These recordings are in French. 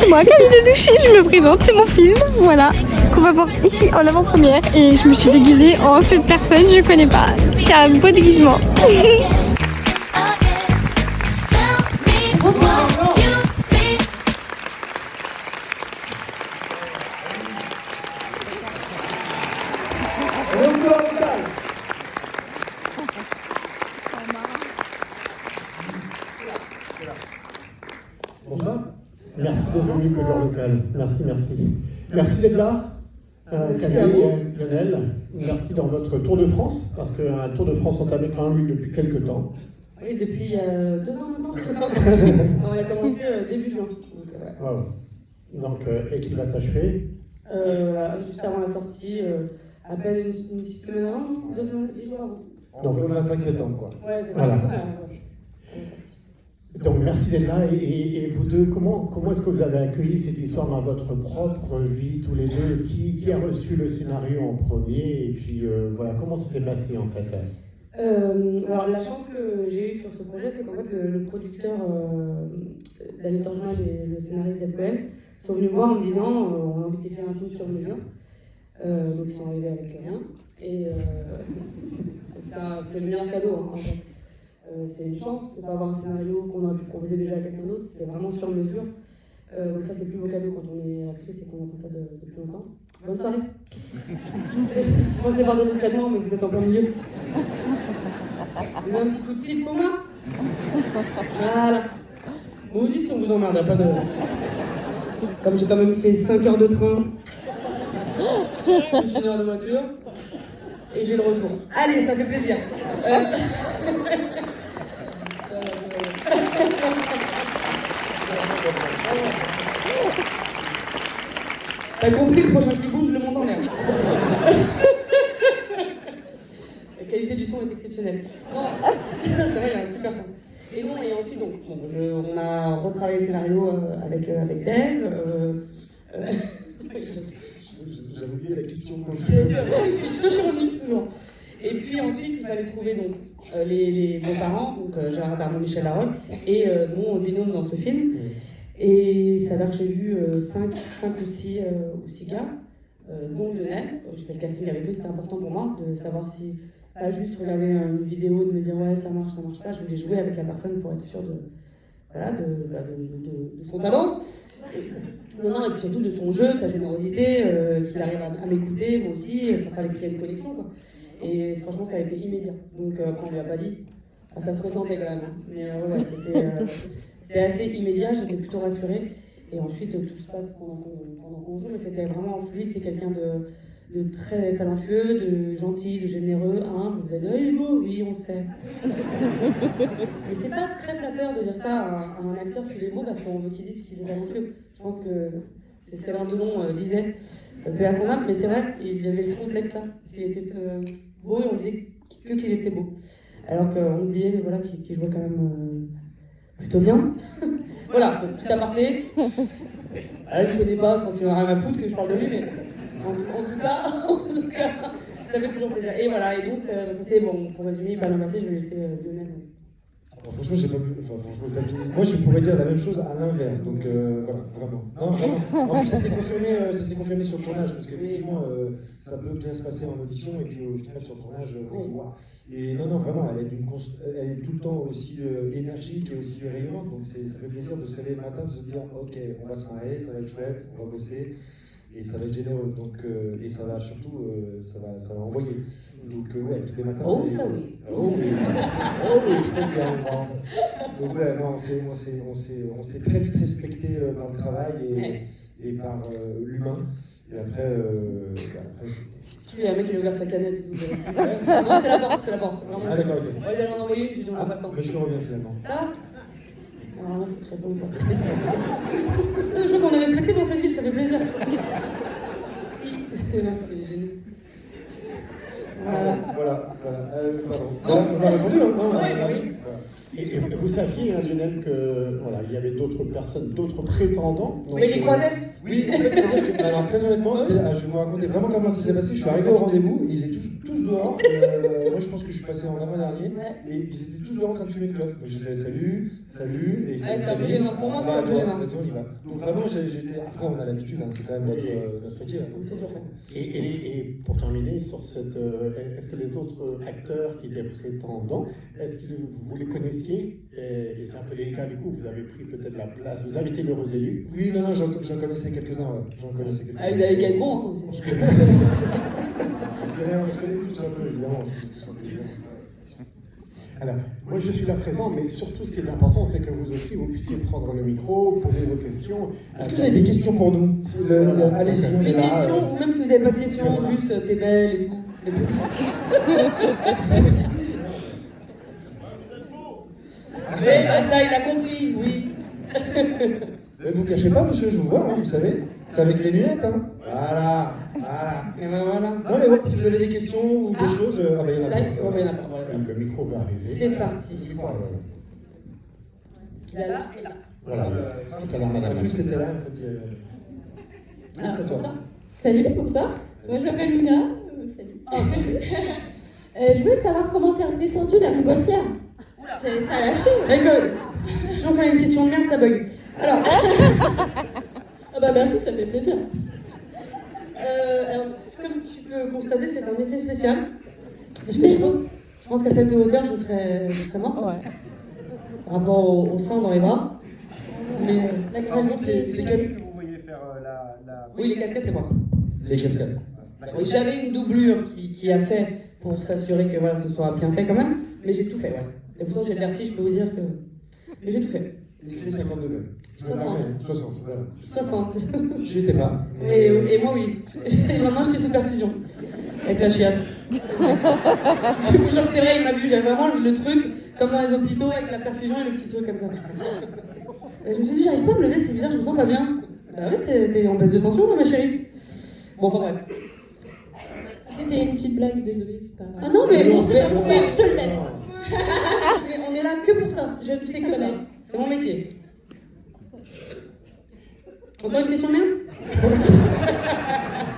c'est moi Camille Lelouch, je me présente, c'est mon film, voilà, qu'on va voir ici en avant-première et je me suis déguisée en cette personne, je connais pas, c'est un beau déguisement. Bonsoir. Merci d'être venu, Couleur Locale. Merci. Merci d'être là, Camille et Lionel. Merci dans votre Tour de France, parce qu'un Tour de France entamé quand même depuis quelques temps. Oui, depuis 2 ans maintenant. On a commencé début juin. Donc, et qui va s'achever juste avant la sortie, à peine une petite semaine avant, 2 semaines, 10 jours avant. Donc le 25 septembre, quoi. Ouais, c'est ça. Voilà. Ouais. Donc merci d'être là. Et vous deux, comment est-ce que vous avez accueilli cette histoire dans votre propre vie, tous les deux? Qui a reçu le scénario en premier? Et puis voilà, comment ça s'est passé en fait? Alors la chance que j'ai eue sur ce projet, c'est qu'en fait le producteur Daniel Torgeman et le scénariste d'FPL sont venus me voir en me disant on a envie d'écrire un film sur mesure. Donc ils sont arrivés avec rien. Et c'est le meilleur cadeau en fait. C'est une chance de ne pas avoir un scénario qu'on aurait pu proposer déjà à quelqu'un d'autre, c'était vraiment sur mesure. Donc ça c'est le plus beau cadeau quand on est actrice et qu'on entend ça depuis longtemps. Bonne soirée. Je pensais partir discrètement, mais vous êtes en plein milieu. Vous avez un petit coup de cil pour moi? Voilà. Vous vous dites si on vous emmerde, pas de... Comme j'ai quand même fait 5 heures de train, plus 1 heure de voiture, et j'ai le retour. Allez, ça fait plaisir. T'as compris, le prochain qui bouge, je le monte en l'air. La qualité du son est exceptionnelle. Non, c'est vrai, il y a un super son. Et non, et ensuite, donc, on a retravaillé le scénario avec Dave. J'avais oublié la question. Je te suis revenue, toujours. Et puis ensuite, il fallait trouver donc, les beaux-parents, donc Gérard Darmon, Michel Larocque, et mon binôme dans ce film. Et ça s'avère que j'ai vu 5 ou 6 gars, dont Lionel. J'ai fait le casting avec eux, c'était important pour moi de savoir si, pas juste regarder une vidéo et de me dire ouais, ça marche pas. Je voulais jouer avec la personne pour être sûre de son talent. Et puis surtout de son jeu, de sa générosité, qu'il arrive à m'écouter, moi aussi, il fallait qu'il y ait une connexion, quoi. Et franchement, ça a été immédiat. Donc, quand on lui a pas dit, ça se ressentait quand même. Hein. Mais c'était assez immédiat, j'étais plutôt rassurée. Et ensuite, tout se passe pendant qu'on joue, mais c'était vraiment fluide. C'est quelqu'un de très talentueux, de gentil, de généreux, humble. Vous allez dire, il est beau, oui, on sait. Mais c'est pas très flatteur de dire ça à un acteur qu'il est beau parce qu'on veut qu'il dise qu'il est talentueux. Je pense que c'est ce qu'Alain Delon disait, paix à son âme, mais c'est vrai, il avait ce complexe-là. Parce qu'il était beau et on disait que qu'il était beau. Alors qu'on oubliait voilà, qu'il jouait quand même plutôt bien. Voilà, donc, petit aparté. Je ne connais pas, je pense qu'il en a rien à foutre que je parle de lui, mais en tout cas, ça fait toujours plaisir. Et voilà, et donc, c'est bon, pour résumer, pas l'inverser, je vais laisser Lionel. Franchement, j'ai pas pu. Enfin, franchement, moi, je pourrais dire la même chose à l'inverse. Donc, voilà, vraiment. Non, vraiment. En plus, ça s'est confirmé sur le tournage, parce qu'effectivement, ça peut bien se passer en audition, et puis au final, sur le tournage, wow. Et non, vraiment, elle est tout le temps aussi énergique et aussi rayonnante. Donc, ça fait plaisir de se réveiller le matin, de se dire, ok, on va se marrer, ça va être chouette, on va bosser. Et ça va être généreux, donc, et ça va surtout, ça va envoyer. Donc, ouais, tous les matins. Oh, ça oui. Oh oui, je peux bien. Donc, ouais, non, on s'est très vite respecté par le travail et par l'humain. Et après, il y a un mec qui a ouvert sa canette et tout. Non, c'est la porte. Vraiment. Ah, d'accord, ok. Ouais, il en a envoyé une, j'ai dit on n'a pas le temps. Mais je reviens finalement. Ça alors là, faut très bon. Je vois qu'on est respecté dans cette ville, ça fait plaisir. Non, c'était gêné. Voilà. Pardon. On a répondu, non? Oui. Et vous saviez, Lionel, que voilà, il y avait d'autres personnes, d'autres prétendants. Donc, mais les croisés? Oui, en fait, c'est vrai que, alors très honnêtement, je vais vous raconter vraiment comment ça s'est passé. Je suis arrivé au rendez-vous, ils étaient tous dehors. Moi, je pense que je suis passé en avant-dernier. Et ils étaient tous dehors en train de fumer de clope. J'ai fait salut, salut. Et c'est un peu gênant. Pour moi, c'est un peu gênant. Vas-y, on y va. Donc vraiment, j'étais. Après, on a l'habitude, hein, c'est quand même notre métier. Hein. C'est dur. Et pour terminer sur cette, est-ce que les autres acteurs qui étaient prétendants, est-ce que vous les connaissiez? Et c'est un peu délicat du coup, vous avez pris peut-être la place, vous avez été l'heureux élu. Oui, non, j'en connaissais quelques-uns, ouais. J'en connaissais quelques-uns. Ah, ils avaient qu'à être bons, hein, aussi. On se connaît tous un peu, évidemment. On se connaît tous un peu, évidemment. Alors, moi je suis là présent, mais surtout ce qui est important, c'est que vous aussi, vous puissiez prendre le micro, poser vos questions. Est-ce que vous avez des questions pour nous? Allez-y, on est Les là. questions, ou même si vous n'avez pas de questions, juste t'es belle et tout. C'est plus mais ça, il a compris, oui. Ne vous cachez pas, monsieur, je vous vois, hein, vous savez. C'est avec les lunettes, hein. Voilà. Et ben voilà. Non, mais ouais, si vous avez des questions ou des choses, ah ben il y en a Là, pas. il y en a pas. Voilà. Le micro va arriver. C'est parti. Il est là et là. Voilà, tout à l'heure, On a madame. cru que c'était là, en fait. Ah, C'est à toi. ça. Salut, bonsoir. Moi, je m'appelle Luna. Salut. Oh, Je voulais savoir comment t'es redescendue la montgolfière. T'as lâché. Rigole. Toujours quand il y a une question de merde, ça bug. Alors. Ah bah merci, ça me fait plaisir. Alors, comme tu peux constater, c'est un effet spécial. Je pense qu'à cette hauteur, je serais morte. Par rapport au sang dans les bras. Mais la gravité. C'est quel? que vous voyez faire la... Oui, les casquettes, c'est moi. Les cascades. Oui, j'avais une doublure qui a fait pour s'assurer que voilà, ce soit bien fait quand même. Mais j'ai tout fait, ouais. Et pourtant, j'ai le vertige, je peux vous dire que. Mais j'ai tout fait. Il fait 50 degrés. 60. 60, voilà. 60. J'y étais pas. Et moi, oui. Et maintenant, j'étais sous perfusion. Avec la chiasse. Du coup, genre, c'est vrai, il m'a vu. J'avais vraiment le truc, comme dans les hôpitaux, avec la perfusion et le petit truc comme ça. Et je me suis dit, j'arrive pas à me lever, c'est bizarre, je me sens pas bien. Bah ouais, t'es en baisse de tension, ma chérie. Bon, enfin bref. C'était une petite blague, désolée. C'est pas... Ah non, mais Non, on c'est fait, pas pour mais ça. je te le laisse. Mais on est là que pour ça. Je ne fais que ça. C'est mon métier. Encore une question merde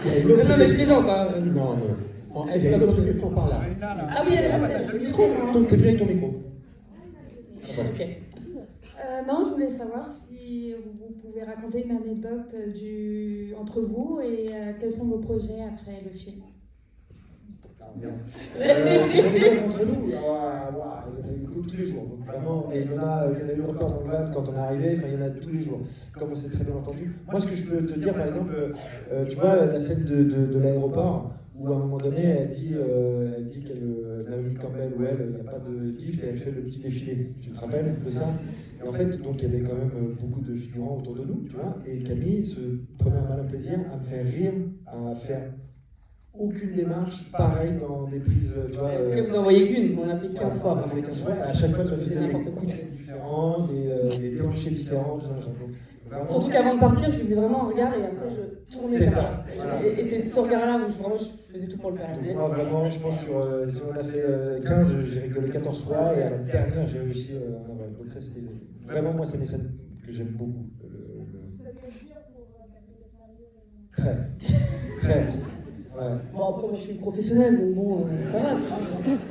Il y a une autre Non, mais je question. plaisante. Hein. Non, non. Oh, il y a une autre question par là. Ah oui, elle est là, c'est le micro. Donc, t'es bien avec ton micro. Ok. Non, je voulais savoir si vous pouvez raconter une anecdote entre vous et quels sont vos projets après le film. Il y a des gars entre nous, il y en a eu tous les jours. Donc vraiment, et il y en a eu encore dans le van quand on est arrivé, enfin il y en a tous les jours, comme on s'est très bien entendu. Moi, ce que je peux te dire, par exemple, tu vois la scène de l'aéroport, où à un moment donné, elle dit qu'elle, Naomi Campbell ou elle, il n'y a pas de diff, et elle fait le petit défilé. Tu te rappelles de ça? Et en fait, donc il y avait quand même beaucoup de figurants autour de nous, tu vois, et Camille se prenait un malin plaisir à me faire rire, à faire aucune démarche pareille dans des prises, tu vois. Parce que vous en voyez qu'une, on a fait 15 fois. On a fait 15 fois, à chaque fois, tu faisais des n'importe coups différents, des déhanchés différents, tout ça, machin. Donc, vraiment, Surtout qu'avant de partir, je faisais vraiment un regard et après je tournais C'est comme ça, ça. voilà. Et c'est ce regard-là où vraiment je faisais tout pour le faire. donc moi, vraiment, je pense sur, si on a fait 15, j'ai rigolé 14 fois, et à la dernière, j'ai réussi un vrai. Donc ça, c'était vraiment, moi, c'est des scènes que j'aime beaucoup. Très. Ouais. Bon, après, moi je suis une professionnelle, donc bon, ça va, tu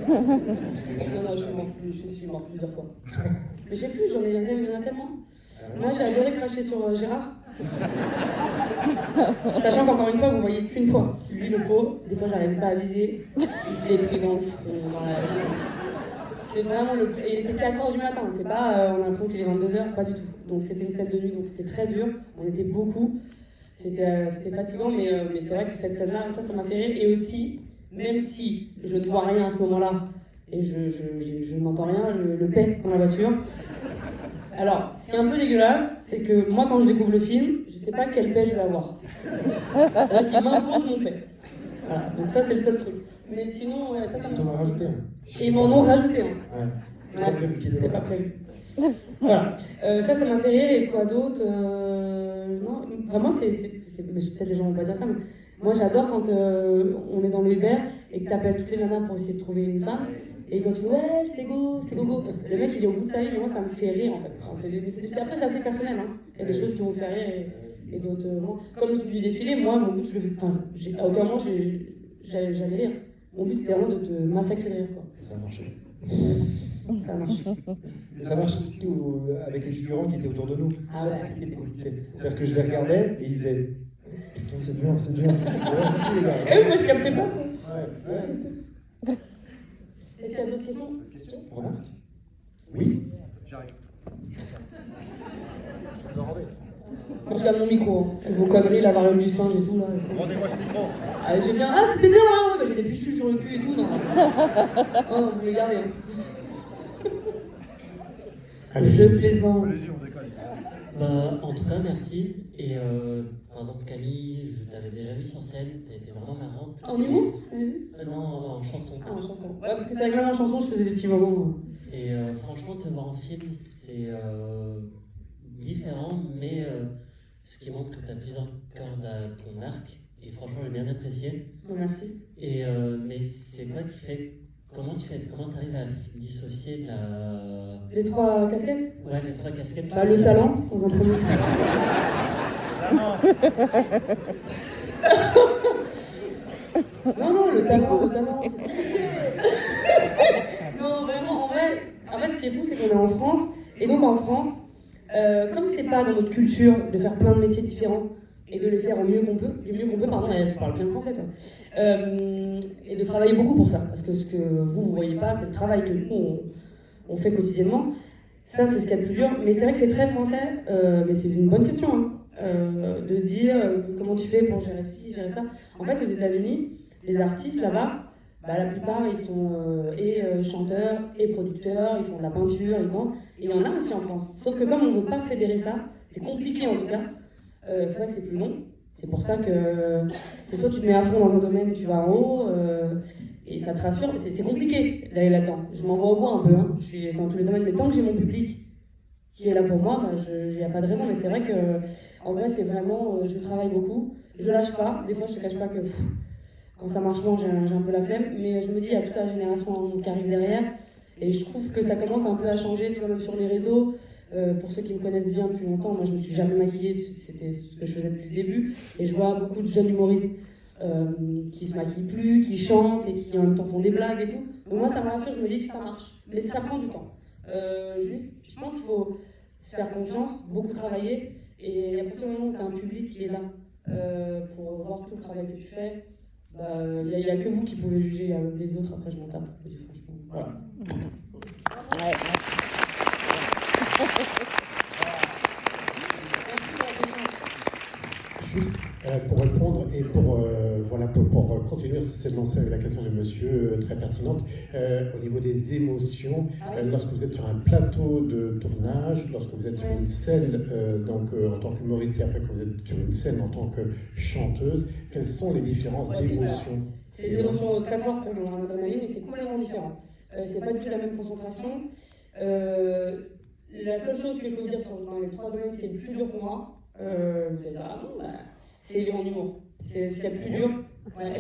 vois. Non, je suis morte plusieurs fois. Mais j'ai plus, il y en a tellement. Moi, j'ai adoré cracher sur Gérard. Sachant qu'encore une fois, vous voyez qu'une fois. Lui, le pro, des fois, j'arrivais pas à viser. Il se l'est pris dans le front, dans la. C'est vraiment le. Et il était 4h du matin, c'est pas. On a l'impression qu'il est 22h, pas du tout. Donc c'était une scène de nuit, donc c'était très dur. On était beaucoup. C'était fatigant, mais c'est vrai que cette scène-là, ça m'a fait rire. Et aussi, même si je ne vois rien à ce moment-là, et je n'entends rien, le paix dans la voiture. Alors, ce qui est un peu dégueulasse, c'est que moi, quand je découvre le film, je ne sais pas quel paix je vais avoir. C'est-à-dire qu'il m'impose mon paix. Voilà, donc ça, c'est le seul truc. Mais sinon, ouais, ça Ils t'en ont rajouté un. Et ils m'en ont rajouté un. Ouais. Ouais, Pas prévu qu'il y ait des c'était pas prévu. Voilà. Ça m'a fait rire. Et quoi d'autre Non, vraiment, peut-être les gens vont pas dire ça, mais moi j'adore quand on est dans le Uber et que t'appelles toutes les nanas pour essayer de trouver une femme. Et quand tu dis ouais, c'est gogo. Le mec il est au bout de sa vie, mais moi ça me fait rire en fait. Enfin, après, c'est assez personnel. Hein. Il y a des choses qui vont me faire rire et d'autres. Comme le truc du défilé, moi, mon but, à aucun moment j'allais rire. Mon but, c'était vraiment de te massacrer de rire, quoi. Ça a marché. Ça a marché. Et ça marche aussi avec les figurants qui étaient autour de nous. Ah Ça, ouais. c'était compliqué. C'est-à-dire que je les regardais et ils faisaient putain, c'est dur, c'est dur. Ouais, merci les gars. Eh oui, moi, je captais pas ça. Ouais. Est-ce qu'il y a d'autres questions? Remarque? Oui. J'arrive. Moi, je garde mon micro. Hein. Vos conneries, la variole du singe et tout, là. Rendez-moi ce micro. Ah, j'ai bien. Ah, c'était bien, hein, ouais, bah, j'ai des pustules sur le cul et tout, non. Oh, vous les gardez. Hein. Allez. Je plaisante. Allez-y, on décolle. Bah, en tout cas, merci. Et par exemple, Camille, je t'avais déjà vu sur scène, t'as été vraiment marrante. En humour Non, en chanson. Ah, en chanson. Ouais, parce que c'est avec moi en chanson, je faisais des petits moments. Et franchement, te voir en film, c'est différent, mais ce qui montre que tu as plusieurs cordes à ton arc. Et franchement, j'ai bien apprécié. Bon, merci. Et, mais c'est quoi qui fait. Comment tu arrives à dissocier la. Les 3 casquettes? Ouais, les 3 casquettes. Bah, le talent, dans un premier. Non, le talent. Non, vraiment, en vrai, ce qui est fou, c'est qu'on est en France. Et donc, en France, comme c'est pas dans notre culture de faire plein de métiers différents et de les faire au mieux qu'on peut, du mieux qu'on peut, pardon, je parle bien français, toi. Et de travailler beaucoup pour ça. Parce que ce que vous voyez pas, c'est le travail que nous, on fait quotidiennement. Ça, c'est ce qu'il y a de plus dur. Mais c'est vrai que c'est très français, mais c'est une bonne question, hein, de dire comment tu fais pour gérer ci, gérer ça. En fait, aux États-Unis, les artistes là-bas, bah, la plupart, ils sont chanteurs et producteurs, ils font de la peinture, ils dansent. Et il y en a aussi en France. Sauf que comme on ne veut pas fédérer ça, c'est compliqué en tout cas, c'est vrai que c'est plus long. C'est pour ça que c'est soit tu te mets à fond dans un domaine, tu vas en haut, et ça te rassure. C'est compliqué d'aller là-dedans. Je m'envoie au bout un peu, hein. Je suis dans tous les domaines, mais tant que j'ai mon public qui est là pour moi, bah, il n'y a pas de raison. Mais c'est vrai que, en vrai, c'est vraiment, je travaille beaucoup, je lâche pas. Des fois, je te cache pas que quand ça marche moins, j'ai un peu la flemme. Mais je me dis, il y a toute la génération qui arrive derrière, et je trouve que ça commence un peu à changer, tu vois, même sur les réseaux. Pour ceux qui me connaissent bien depuis longtemps, moi je me suis jamais maquillée, c'était ce que je faisais depuis le début, et je vois beaucoup de jeunes humoristes qui se maquillent plus, qui chantent et qui en même temps font des blagues et tout. Donc moi ça me rassure, je me dis que ça marche, mais ça prend du temps. Je pense qu'il faut se faire confiance, beaucoup travailler, et à partir du moment où tu as un public qui est là pour voir tout le travail que tu fais, il n'y a que vous qui pouvez juger les autres, après je m'en tape, franchement. Voilà. Ouais. Juste pour répondre et pour continuer sur cette lancée avec la question de monsieur, très pertinente, au niveau des émotions, lorsque vous êtes sur un plateau de tournage, lorsque vous êtes sur une scène en tant qu'humoriste et après que vous êtes sur une scène en tant que chanteuse, quelles sont les différences d'émotions? C'est des émotions très fortes dans l'adrénaline et c'est complètement différent. C'est pas du tout la même concentration. La seule chose que je peux dire dans les 3 domaines, ce qui est le plus dur pour moi, c'est en humour. C'est ce qu'il y a de plus dur. Ouais.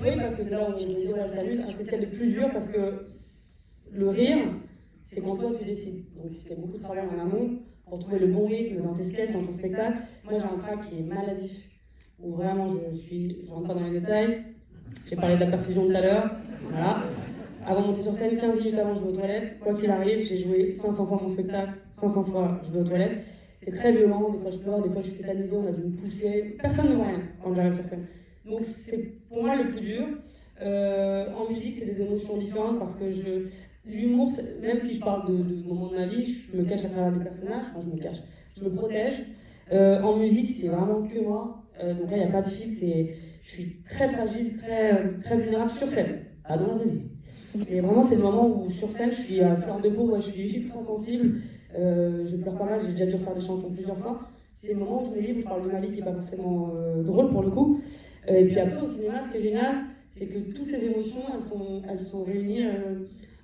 Oui, parce que c'est là où on dit ouais, salut, c'est ce qu'il y a de plus dur parce que le rire, c'est quand toi tu décides. Donc c'est beaucoup de travail en amont pour trouver le bon rythme dans tes sketchs, dans ton spectacle. Moi j'ai un trac qui est maladif, où vraiment je rentre pas dans les détails. J'ai parlé de la perfusion tout à l'heure. Voilà. Avant de monter sur scène, 15 minutes avant, je vais aux toilettes. Quoi qu'il arrive, j'ai joué 500 fois mon spectacle, 500 fois je vais aux toilettes. C'est très violent, des fois je pleure, des fois je suis tétanisée, on a dû me pousser. Personne ne voit rien quand j'arrive sur scène. Donc c'est pour moi le plus dur. En musique, c'est des émotions différentes parce que l'humour, même si je parle de moments de ma vie, je me cache à travers des personnages, enfin je me cache, je me protège. En musique, c'est vraiment que moi. Donc là, il n'y a pas de filtre, je suis très fragile, très vulnérable sur scène, pas dans la vraie vie. Et vraiment, c'est le moment où sur scène, je suis à fleur de peau, je suis ultra sensible, je pleure pas mal, j'ai déjà dû refaire des chansons plusieurs fois. C'est le moment où je me livre, où je parle de ma vie qui n'est pas forcément drôle pour le coup. Et puis après, au cinéma, ce qui est génial, c'est que toutes ces émotions, elles sont réunies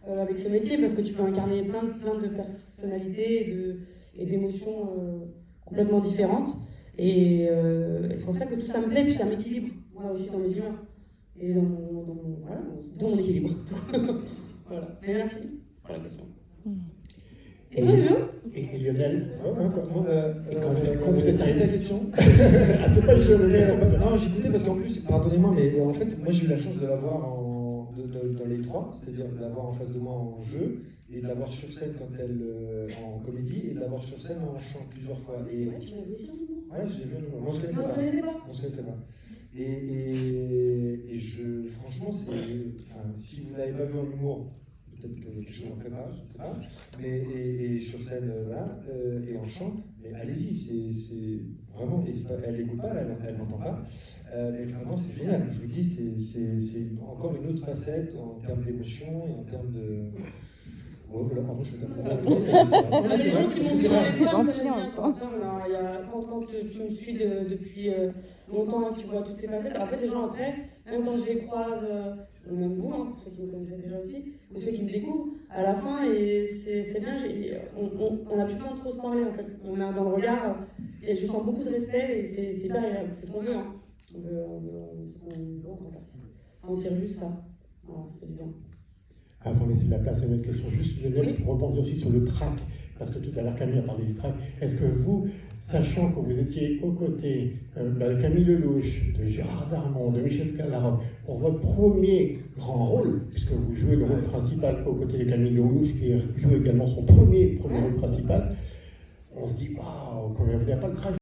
avec ce métier, parce que tu peux incarner plein de personnalités et d'émotions complètement différentes. Et c'est pour ça que tout ça me plaît, puis ça m'équilibre, moi aussi dans mes humeurs. Et dans mon équilibre. Voilà. Mais merci pour la question. Et, et Lionel, Et quand vous êtes arrivé la question. ah, c'est pas le jeu, Non, j'écoutais parce qu'en plus, pardonnez-moi, mais en fait, moi j'ai eu la chance de l'avoir dans les trois, c'est-à-dire de l'avoir en face de moi en jeu, et de l'avoir sur scène quand elle en comédie, et de l'avoir sur scène en chant plusieurs fois. Et Ouais, tu l'avais aussi en humour. ouais, j'ai vu, on se On se connaissait connaissait pas. pas. On se connaissait pas. Franchement, si vous ne l'avez pas vu en humour, peut-être que quelque chose en prépare, je ne sais pas. Et sur scène, voilà, et en chant, mais allez-y, c'est vraiment, elle n'écoute pas, elle n'entend pas. Mais vraiment, c'est génial. Je vous dis, c'est encore une autre facette en termes d'émotion et en termes de. Oh, voilà, pardon, je me On a des gens qui m'ont dit dans les doigts, gentil en même temps. quand tu me suis depuis longtemps et que tu vois toutes ces facettes, en fait, les gens après, même quand je les croise, ou même vous, hein, pour ceux qui me connaissaient déjà aussi, ou ceux qui me découvrent, à la fin, et c'est bien, on n'a plus besoin de trop se parler en fait. On a dans le regard, et je sens beaucoup de respect, et c'est bien agréable, c'est ce qu'on veut. Hein. On veut en tant qu'artiste. Sentir juste ça. Voilà, ça fait du bien. Avant de laisser la place à une autre question, juste Lionel, pour rebondir aussi sur le track, parce que tout à l'heure Camille a parlé du track, est-ce que vous, sachant que vous étiez aux côtés de Camille Lelouch, de Gérard Darmon, de Michel Calaroc, pour votre premier grand rôle, puisque vous jouez le rôle principal aux côtés de Camille Lelouch, qui joue également son premier rôle principal, on se dit, waouh, quand même, il n'y a pas le track.